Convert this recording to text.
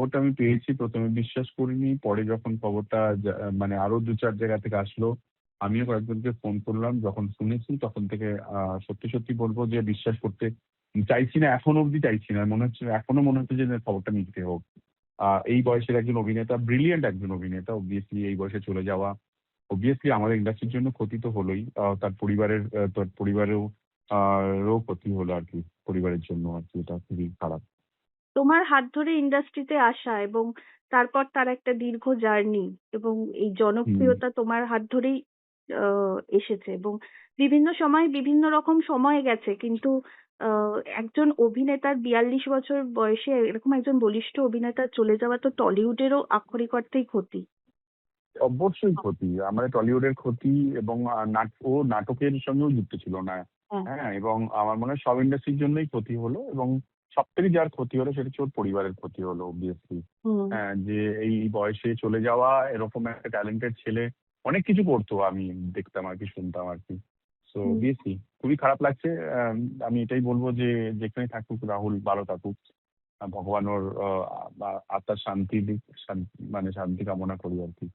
খবরটা আমি পেয়েছি প্রথমে বিশ্বাস করিনি। পরে যখন খবরটা মানে আরো ২-৪ জায়গা থেকে আসলো, আমিও কয়েকজনকে ফোন করলাম। যখন শুনেছি তখন থেকে সত্যি, সত্যি বলব যে বিশ্বাস করতে চাইছি না, এখনো অব্দি চাইছি না। এখনো মনে হচ্ছে যে খবরটা মিথ্যে হোক। এই বয়সের একজন অভিনেতা, ব্রিলিয়ান্ট একজন অভিনেতা, obviously এই বয়সে চলে যাওয়া obviously আমাদের ইন্ডাস্ট্রির জন্য ক্ষতি তো হলোই। তার পরিবারেও রও ক্ষতি হলো আরকি। পরিবারের জন্য আরকি এটা খুবই খারাপ। তোমার হাত ধরে ইন্ডাস্ট্রিতে আসা এবং তারপর তার একটা দীর্ঘ জার্নি এবং এই হুম। জনপ্রিয়তা তোমার হাত ধরেই এসেছে এবং বিভিন্ন সময় বিভিন্ন রকম সময় গেছে, কিন্তু একজন অভিনেতার ৪২ বছর বয়সে এরকম একজন বলিষ্ঠ অভিনেতার চলে যাওয়া তো টলিউডেরও আক্ষরিক অর্থেই ক্ষতি। অবশ্যই ক্ষতি। আমাদের টলিউডের ক্ষতি এবং ও নাটকের সঙ্গেও যুক্ত ছিল না। হ্যাঁ। হ্যাঁ? এবং আমার মনে হয় সব ইন্ডাস্ট্রির জন্যই ক্ষতি হলো এবং সবথেকে যার ক্ষতি হলো সেটা হচ্ছে ওর পরিবারের ক্ষতি হলো obviously। হুম। হ্যাঁ, যে এই বয়সে চলে যাওয়া, এরকম একটা ট্যালেন্টেড ছেলে অনেক কিছু করতো আমি দেখতাম আরকি, শুনতাম আরকি। সো হুম। obviously খুবই খারাপ লাগছে। আমি এটাই বলব যে যেখানেই থাকুক রাহুল ভালো থাকুক। ভগবান ওর আত্মার শান্তি দিক, মানে শান্তি কামনা করি আরকি।